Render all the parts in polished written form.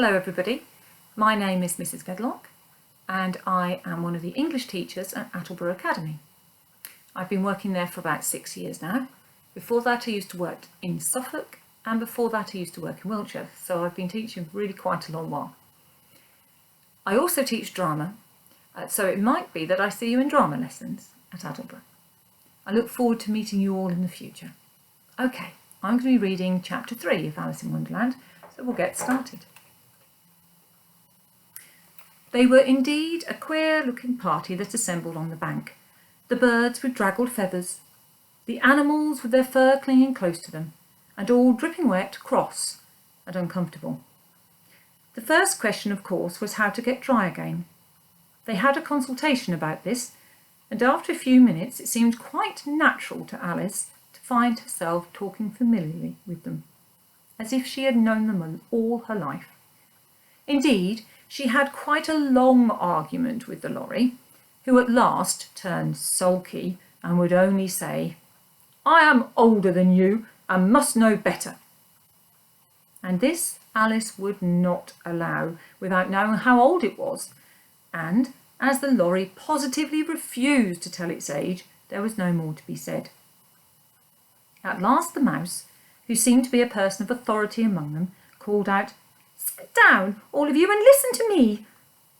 Hello everybody, my name is Mrs. Medlock and I am one of the English teachers at Attleborough Academy. I've been working there for about 6 years now. Before that I used to work in Suffolk and before that I used to work in Wiltshire, so I've been teaching really quite a long while. I also teach drama, so it might be that I see you in drama lessons at Attleborough. I look forward to meeting you all in the future. Okay, I'm going to be reading chapter 3 of Alice in Wonderland, so we'll get started. They were indeed a queer-looking party that assembled on the bank. The birds with draggled feathers, the animals with their fur clinging close to them, and all dripping wet, cross and uncomfortable. The first question, of course, was how to get dry again. They had a consultation about this, and after a few minutes it seemed quite natural to Alice to find herself talking familiarly with them, as if she had known them all her life. Indeed, she had quite a long argument with the lorry, who at last turned sulky and would only say, "I am older than you and must know better." And this Alice would not allow without knowing how old it was, and as the lorry positively refused to tell its age, there was no more to be said. At last the mouse, who seemed to be a person of authority among them, called out, "Sit down, all of you, and listen to me.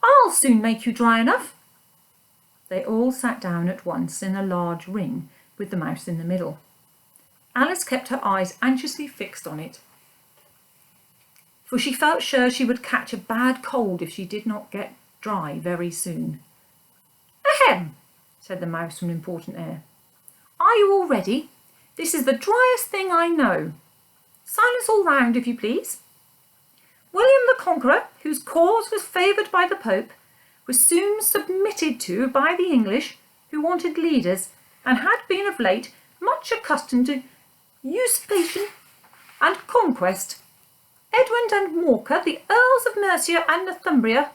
I'll soon make you dry enough." They all sat down at once in a large ring, with the mouse in the middle. Alice kept her eyes anxiously fixed on it, for she felt sure she would catch a bad cold if she did not get dry very soon. "Ahem," said the mouse with an important air. "Are you all ready? This is the driest thing I know. Silence all round, if you please. William the Conqueror, whose cause was favoured by the Pope, was soon submitted to by the English, who wanted leaders, and had been of late much accustomed to usurpation and conquest. Edmund and Morcar, the Earls of Mercia and Northumbria—"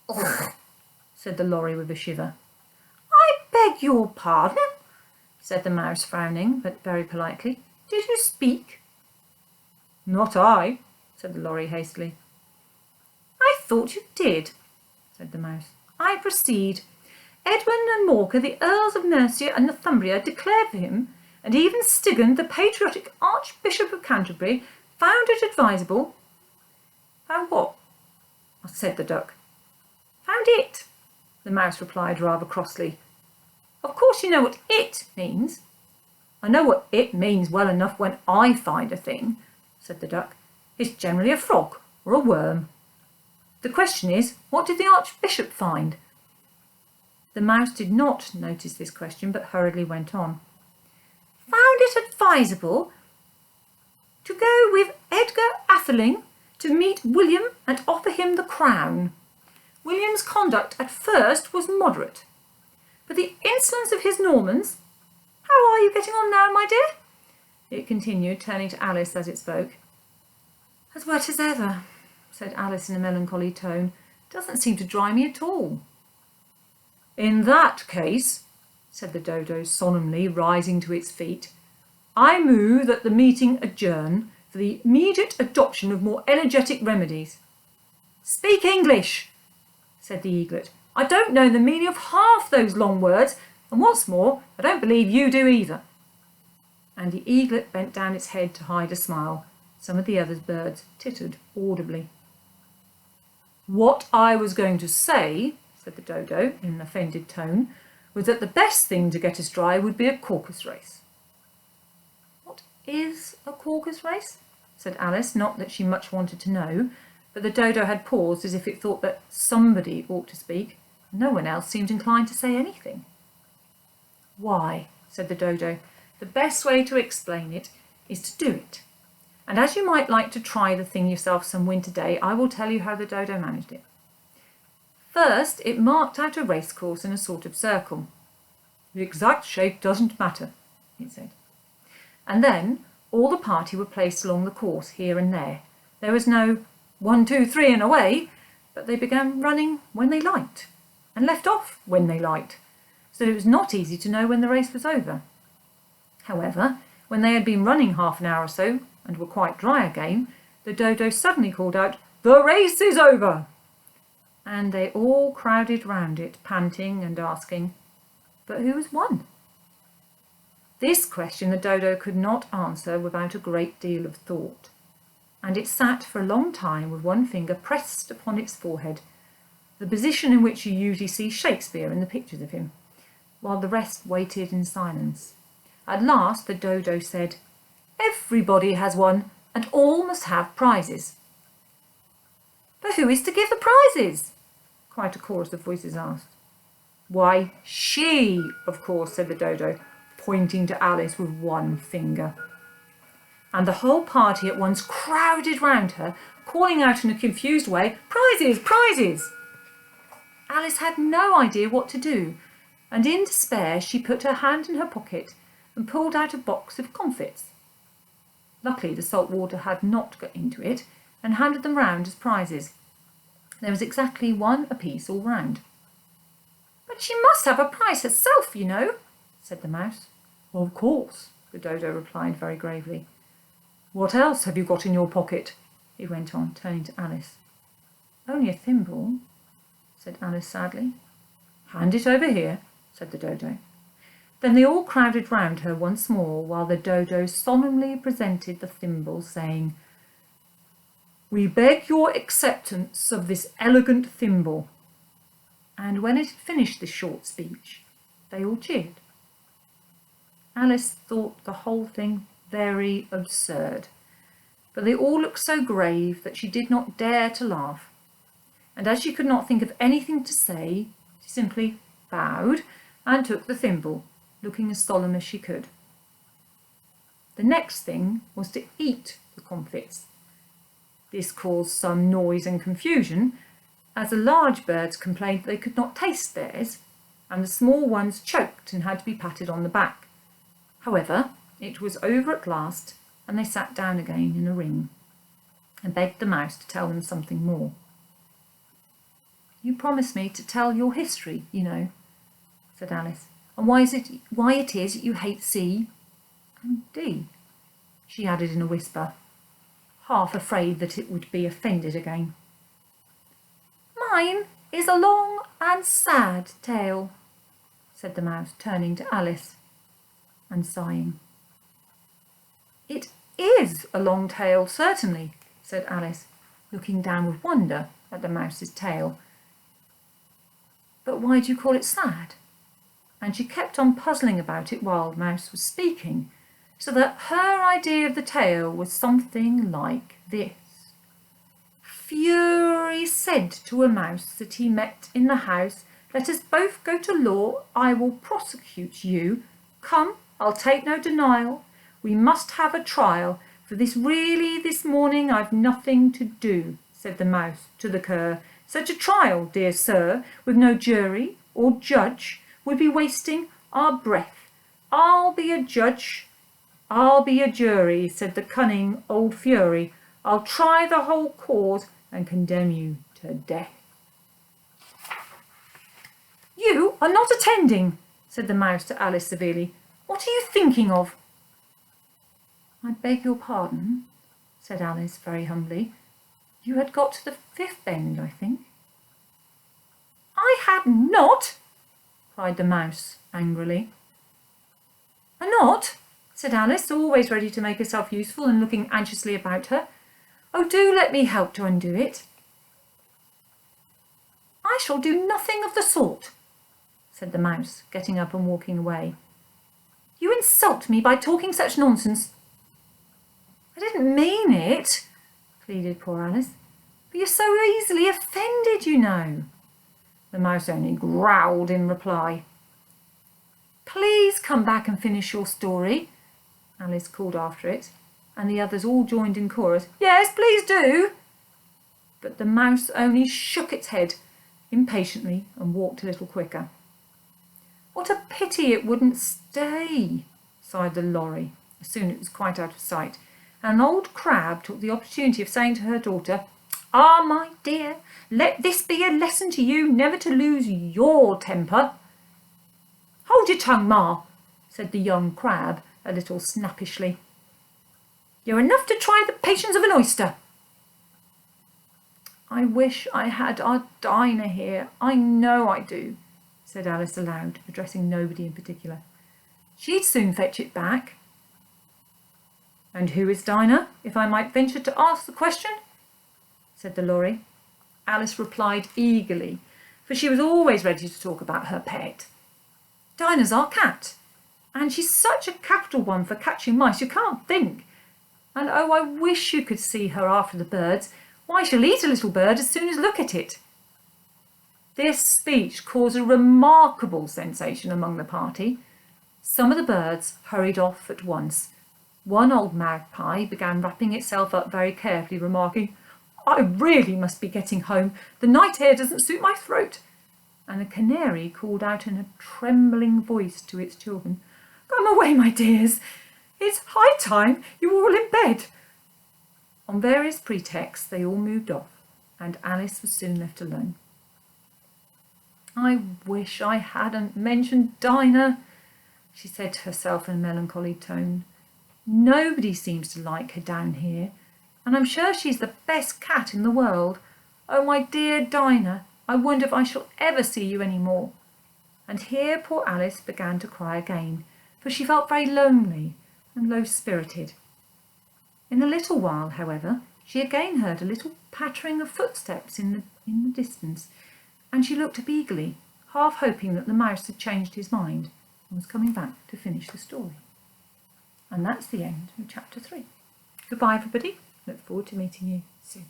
"Ugh," said the lorry with a shiver. "I beg your pardon," said the mouse, frowning, but very politely. "Did you speak?" "Not I," said the lorry hastily. "I thought you did," said the mouse. "I proceed. Edmund and Morcar, the Earls of Mercia and Northumbria, declared for him, and even Stigand, the patriotic Archbishop of Canterbury, found it advisable—" "Found what?" said the duck. "Found it," the mouse replied rather crossly. "Of course you know what it means." "I know what it means well enough when I find a thing," said the duck. "It's generally a frog or a worm. The question is, what did the Archbishop find?" The mouse did not notice this question, but hurriedly went on. "Found it advisable to go with Edgar Atheling to meet William and offer him the crown. William's conduct at first was moderate, but the insolence of his Normans— How are you getting on now, my dear?" it continued, turning to Alice as it spoke. "As wet as ever," said Alice in a melancholy tone. "Doesn't seem to dry me at all." "In that case," said the dodo solemnly, rising to its feet, "I move that the meeting adjourn for the immediate adoption of more energetic remedies." "Speak English," said the eaglet. "I don't know the meaning of half those long words, and what's more, I don't believe you do either." And the eaglet bent down its head to hide a smile. Some of the other birds tittered audibly. "What I was going to say," said the dodo in an offended tone, "was that the best thing to get us dry would be a caucus race." "What is a caucus race?" said Alice, not that she much wanted to know, but the dodo had paused as if it thought that somebody ought to speak. No one else seemed inclined to say anything. "Why," said the dodo, "the best way to explain it is to do it. And as you might like to try the thing yourself some winter day, I will tell you how the dodo managed it. First, it marked out a racecourse in a sort of circle. The exact shape doesn't matter, it said. And then all the party were placed along the course here and there. There was no 1, 2, 3 and away, but they began running when they liked and left off when they liked, so it was not easy to know when the race was over. However, when they had been running half an hour or so and were quite dry again, the dodo suddenly called out, The race is over!" And they all crowded round it, panting and asking, "But who has won?" This question the dodo could not answer without a great deal of thought, and it sat for a long time with one finger pressed upon its forehead, the position in which you usually see Shakespeare in the pictures of him, while the rest waited in silence. At last the dodo said, "Everybody has won, and all must have prizes." "But who is to give the prizes?" quite a chorus of voices asked. "Why, she, of course," said the dodo, pointing to Alice with one finger. And the whole party at once crowded round her, calling out in a confused way, "Prizes! Prizes!" Alice had no idea what to do, and in despair she put her hand in her pocket and pulled out a box of comfits. Luckily the salt water had not got into it, and handed them round as prizes. There was exactly one apiece all round. "But she must have a prize herself, you know," said the mouse. "Of course," the dodo replied very gravely. "What else have you got in your pocket?" he went on, turning to Alice. "Only a thimble," said Alice sadly. "Hand it over here," said the dodo. Then they all crowded round her once more, while the dodo solemnly presented the thimble, saying, "We beg your acceptance of this elegant thimble." And when it had finished this short speech, they all cheered. Alice thought the whole thing very absurd, but they all looked so grave that she did not dare to laugh. And as she could not think of anything to say, she simply bowed and took the thimble, looking as solemn as she could. The next thing was to eat the comfits. This caused some noise and confusion, as the large birds complained they could not taste theirs, and the small ones choked and had to be patted on the back. However, it was over at last, and they sat down again in a ring and begged the mouse to tell them something more. "You promised me to tell your history, you know," said Alice, "and why it is that you hate C and D," she added in a whisper, half afraid that it would be offended again. "Mine is a long and sad tale," said the mouse, turning to Alice and sighing. "It is a long tale, certainly," said Alice, looking down with wonder at the mouse's tail. "But why do you call it sad?" And she kept on puzzling about it while the mouse was speaking, so that her idea of the tale was something like this. "Fury said to a mouse that he met in the house, 'Let us both go to law, I will prosecute you. Come, I'll take no denial. We must have a trial, for this morning I've nothing to do,' said the mouse to the cur. 'Such a trial, dear sir, with no jury or judge, would be wasting our breath. I'll be a judge, I'll be a jury,' said the cunning old fury. 'I'll try the whole cause and condemn you to death.'" "You are not attending," said the mouse to Alice severely. "What are you thinking of?" "I beg your pardon," said Alice very humbly. "You had got to the fifth bend, I think." "I had not," cried the mouse angrily. "Not?" said Alice, always ready to make herself useful and looking anxiously about her. "Oh, do let me help to undo it." "I shall do nothing of the sort," said the mouse, getting up and walking away. "You insult me by talking such nonsense." "I didn't mean it," pleaded poor Alice. "But you're so easily offended, you know." The mouse only growled in reply. "Please come back and finish your story," Alice called after it, and the others all joined in chorus. "Yes, please do." But the mouse only shook its head impatiently and walked a little quicker. "What a pity it wouldn't stay," sighed the lorry, as soon as it was quite out of sight, and an old crab took the opportunity of saying to her daughter, "Ah, my dear, let this be a lesson to you never to lose your temper." "Hold your tongue, Ma," said the young crab a little snappishly. "You're enough to try the patience of an oyster." I wish I had our Dinah here. I know I do, said Alice aloud, addressing nobody in particular. She'd soon fetch it back. And who is Dinah, if I might venture to ask the question? Said the lorry. Alice replied eagerly, for she was always ready to talk about her pet. Dinah's our cat, and she's such a capital one for catching mice you can't think. And oh, I wish you could see her after the birds. Why, she'll eat a little bird as soon as look at it. This speech caused a remarkable sensation among the party. Some of the birds hurried off at once. One old magpie began wrapping itself up very carefully, remarking, I really must be getting home. The night air doesn't suit my throat. And a canary called out in a trembling voice to its children, Come away, my dears. It's high time you were all in bed. On various pretexts, they all moved off, and Alice was soon left alone. I wish I hadn't mentioned Dinah, she said to herself in a melancholy tone. Nobody seems to like her down here, and I'm sure she's the best cat in the world. Oh, my dear Dinah, I wonder if I shall ever see you any more. And here poor Alice began to cry again, for she felt very lonely and low-spirited. In a little while, however, she again heard a little pattering of footsteps in the distance, and she looked up eagerly, half hoping that the mouse had changed his mind and was coming back to finish the story. And that's the end of chapter 3. Goodbye, everybody. Look forward to meeting you soon.